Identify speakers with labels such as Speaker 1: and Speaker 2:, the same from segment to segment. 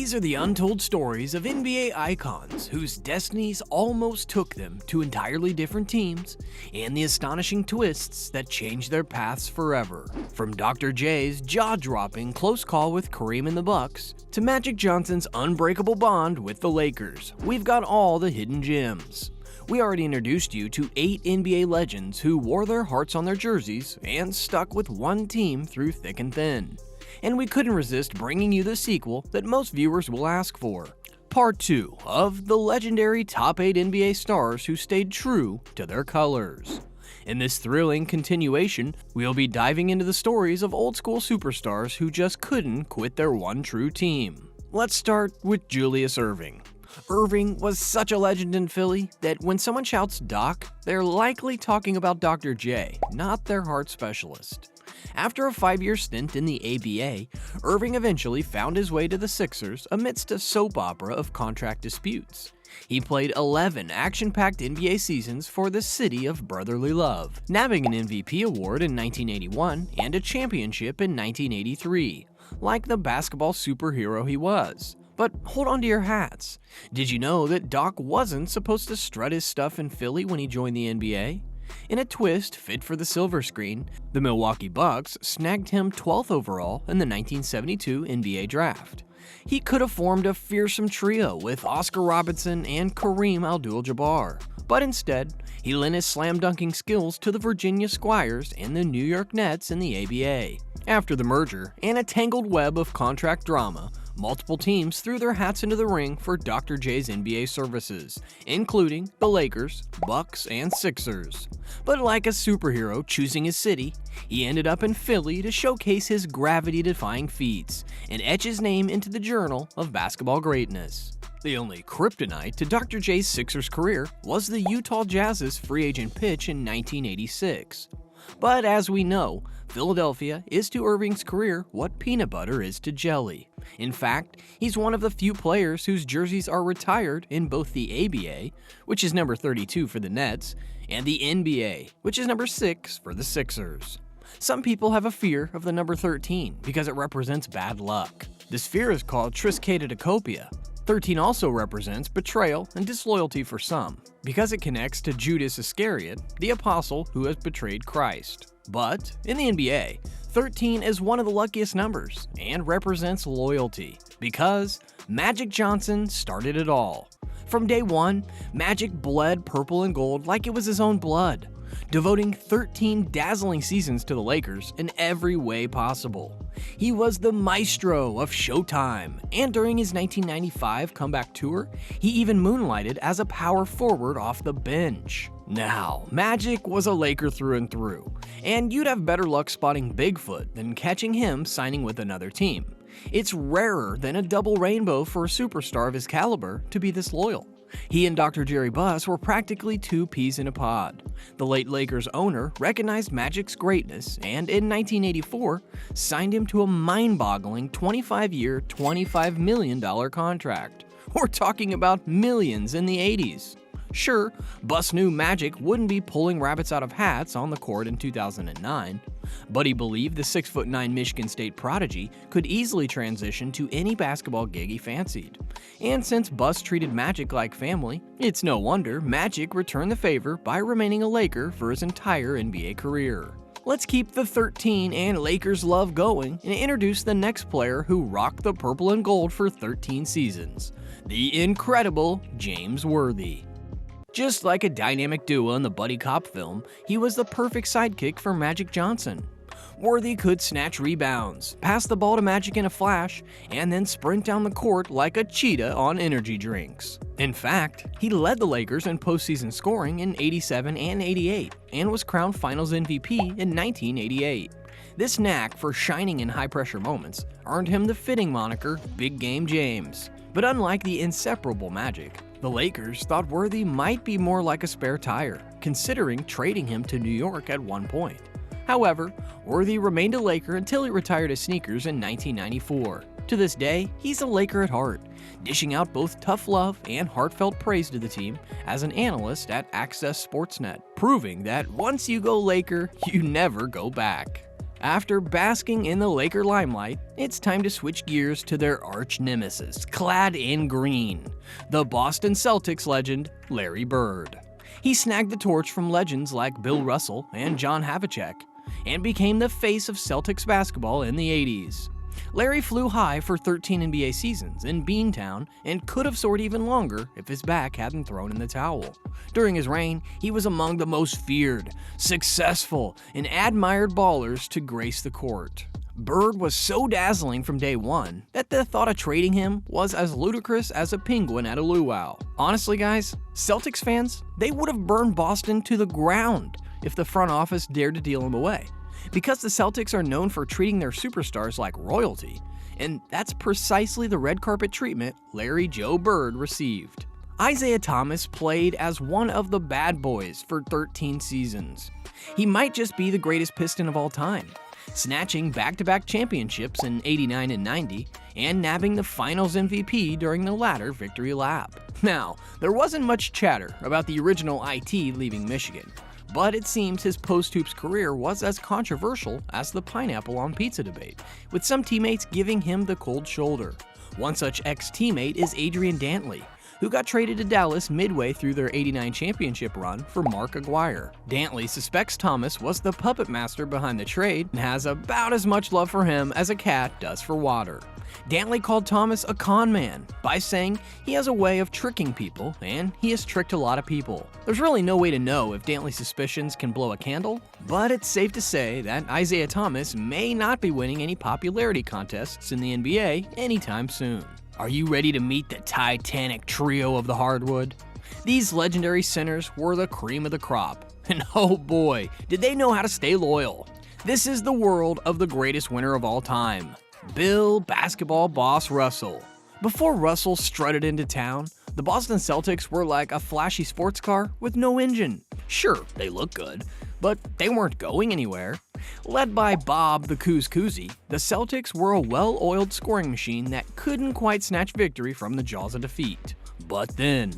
Speaker 1: These are the untold stories of NBA icons whose destinies almost took them to entirely different teams, and the astonishing twists that changed their paths forever. From Dr. J's jaw-dropping close call with Kareem and the Bucks, to Magic Johnson's unbreakable bond with the Lakers, we've got all the hidden gems. We already introduced you to 8 NBA legends who wore their hearts on their jerseys and stuck with one team through thick and thin. And we couldn't resist bringing you the sequel that most viewers will ask for. Part 2 of the legendary top 8 NBA stars who stayed true to their colors. In this thrilling continuation, we'll be diving into the stories of old school superstars who just couldn't quit their one true team. Let's start with Julius Erving. Irving was such a legend in Philly that when someone shouts Doc, they're likely talking about Dr. J, not their heart specialist. After a 5-year stint in the ABA, Irving eventually found his way to the Sixers amidst a soap opera of contract disputes. He played 11 action-packed NBA seasons for the city of brotherly love, nabbing an MVP award in 1981 and a championship in 1983, like the basketball superhero he was. But hold on to your hats. Did you know that Doc wasn't supposed to strut his stuff in Philly when he joined the NBA? In a twist fit for the silver screen, the Milwaukee Bucks snagged him 12th overall in the 1972 NBA draft. He could have formed a fearsome trio with Oscar Robertson and Kareem Abdul-Jabbar, but instead, he lent his slam-dunking skills to the Virginia Squires and the New York Nets in the ABA. After the merger and a tangled web of contract drama, multiple teams threw their hats into the ring for Dr. J's NBA services, including the Lakers, Bucks, and Sixers. But like a superhero choosing his city, he ended up in Philly to showcase his gravity-defying feats and etch his name into the journal of basketball greatness. The only kryptonite to Dr. J's Sixers career was the Utah Jazz's free agent pitch in 1986. But as we know, Philadelphia is to Irving's career what peanut butter is to jelly. In fact, he's one of the few players whose jerseys are retired in both the ABA, which is number 32 for the Nets, and the NBA, which is number 6 for the Sixers. Some people have a fear of the number 13 because it represents bad luck. This fear is called triskaidekopia. 13 also represents betrayal and disloyalty for some, because it connects to Judas Iscariot, the apostle who has betrayed Christ. But in the NBA, 13 is one of the luckiest numbers and represents loyalty, because Magic Johnson started it all. From day one, Magic bled purple and gold like it was his own blood, devoting 13 dazzling seasons to the Lakers in every way possible. He was the maestro of Showtime, and during his 1995 comeback tour, he even moonlighted as a power forward off the bench. Now, Magic was a Laker through and through, and you'd have better luck spotting Bigfoot than catching him signing with another team. It's rarer than a double rainbow for a superstar of his caliber to be this loyal. He and Dr. Jerry Buss were practically two peas in a pod. The late Lakers owner recognized Magic's greatness and in 1984 signed him to a mind-boggling 25-year, $25 million contract. We're talking about millions in the 80s. Sure, Buss knew Magic wouldn't be pulling rabbits out of hats on the court in 2009, but he believed the 6'9" Michigan State prodigy could easily transition to any basketball gig he fancied. And since Buss treated Magic like family, it's no wonder Magic returned the favor by remaining a Laker for his entire NBA career. Let's keep the 13 and Lakers love going and introduce the next player who rocked the purple and gold for 13 seasons, the incredible James Worthy. Just like a dynamic duo in the buddy cop film, he was the perfect sidekick for Magic Johnson. Worthy could snatch rebounds, pass the ball to Magic in a flash, and then sprint down the court like a cheetah on energy drinks. In fact, he led the Lakers in postseason scoring in '87 and '88, and was crowned Finals MVP in 1988. This knack for shining in high-pressure moments earned him the fitting moniker Big Game James. But unlike the inseparable Magic, the Lakers thought Worthy might be more like a spare tire, considering trading him to New York at one point. However, Worthy remained a Laker until he retired his sneakers in 1994. To this day, he's a Laker at heart, dishing out both tough love and heartfelt praise to the team as an analyst at Access Sportsnet, proving that once you go Laker, you never go back. After basking in the Laker limelight, it's time to switch gears to their arch nemesis, clad in green, the Boston Celtics legend, Larry Bird. He snagged the torch from legends like Bill Russell and John Havlicek, and became the face of Celtics basketball in the 80s. Larry flew high for 13 NBA seasons in Beantown and could have soared even longer if his back hadn't thrown in the towel. During his reign, he was among the most feared, successful, and admired ballers to grace the court. Bird was so dazzling from day one that the thought of trading him was as ludicrous as a penguin at a luau. Honestly, guys, Celtics fans, they would have burned Boston to the ground if the front office dared to deal him away. Because the Celtics are known for treating their superstars like royalty, and that's precisely the red carpet treatment Larry Joe Bird received. Isiah Thomas played as one of the bad boys for 13 seasons. He might just be the greatest Piston of all time, snatching back-to-back championships in 89 and 90, and nabbing the Finals MVP during the latter victory lap. Now, there wasn't much chatter about the original IT leaving Michigan, but it seems his post-hoops career was as controversial as the pineapple on pizza debate, with some teammates giving him the cold shoulder. One such ex-teammate is Adrian Dantley, who got traded to Dallas midway through their 89 championship run for Mark Aguirre. Dantley suspects Thomas was the puppet master behind the trade and has about as much love for him as a cat does for water. Dantley called Thomas a con man by saying he has a way of tricking people, and he has tricked a lot of people. There's really no way to know if Dantley's suspicions can blow a candle, but it's safe to say that Isiah Thomas may not be winning any popularity contests in the NBA anytime soon. Are you ready to meet the titanic trio of the hardwood? These legendary centers were the cream of the crop, and oh boy, did they know how to stay loyal. This is the world of the greatest winner of all time, Bill Basketball Boss Russell. Before Russell strutted into town, the Boston Celtics were like a flashy sports car with no engine. Sure, they looked good, but they weren't going anywhere. Led by Bob the Coos Cousy, the Celtics were a well-oiled scoring machine that couldn't quite snatch victory from the jaws of defeat. But then,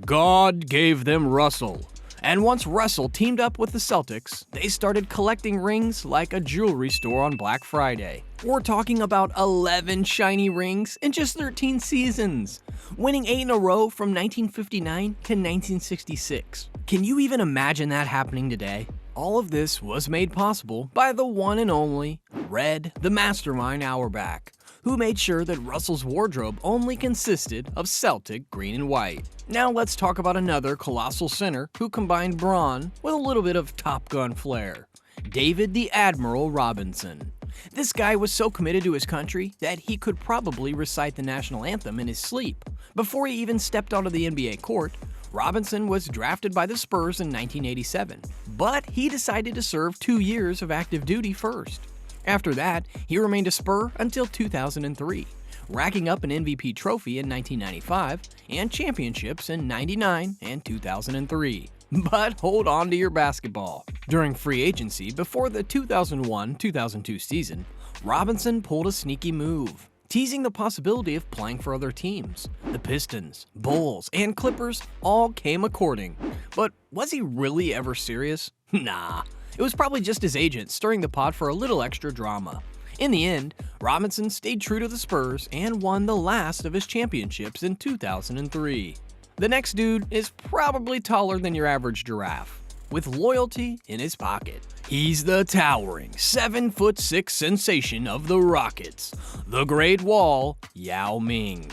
Speaker 1: God gave them Russell. And once Russell teamed up with the Celtics, they started collecting rings like a jewelry store on Black Friday. We're talking about 11 shiny rings in just 13 seasons, winning 8 in a row from 1959 to 1966. Can you even imagine that happening today? All of this was made possible by the one and only Red, the Mastermind Auerbach, who made sure that Russell's wardrobe only consisted of Celtic green and white. Now let's talk about another colossal center who combined brawn with a little bit of Top Gun flair, David the Admiral Robinson. This guy was so committed to his country that he could probably recite the national anthem in his sleep. Before he even stepped onto the NBA court, Robinson was drafted by the Spurs in 1987, but he decided to serve 2 years of active duty first. After that, he remained a Spur until 2003, racking up an MVP trophy in 1995 and championships in 99 and 2003. But hold on to your basketball. During free agency before the 2001-2002 season, Robinson pulled a sneaky move, teasing the possibility of playing for other teams. The Pistons, Bulls, and Clippers all came a-courting. But was he really ever serious? Nah. It was probably just his agent stirring the pot for a little extra drama. In the end, Robinson stayed true to the Spurs and won the last of his championships in 2003. The next dude is probably taller than your average giraffe, with loyalty in his pocket. He's the towering 7'6" sensation of the Rockets, the Great Wall, Yao Ming.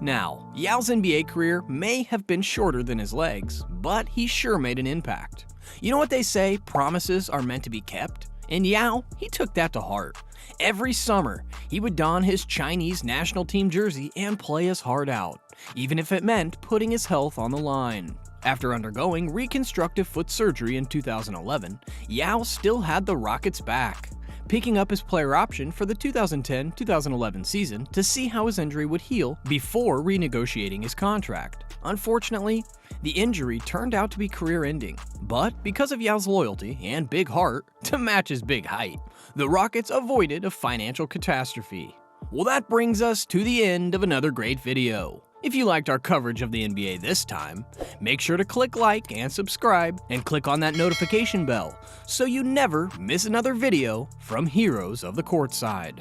Speaker 1: Now, Yao's NBA career may have been shorter than his legs, but he sure made an impact. You know what they say, promises are meant to be kept? And Yao, he took that to heart. Every summer, he would don his Chinese national team jersey and play his heart out, even if it meant putting his health on the line. After undergoing reconstructive foot surgery in 2011, Yao still had the Rockets back, picking up his player option for the 2010-2011 season to see how his injury would heal before renegotiating his contract. Unfortunately, the injury turned out to be career-ending, but because of Yao's loyalty and big heart to match his big height, the Rockets avoided a financial catastrophe. Well, that brings us to the end of another great video. If you liked our coverage of the NBA this time, make sure to click like and subscribe and click on that notification bell so you never miss another video from Heroes of the Courtside.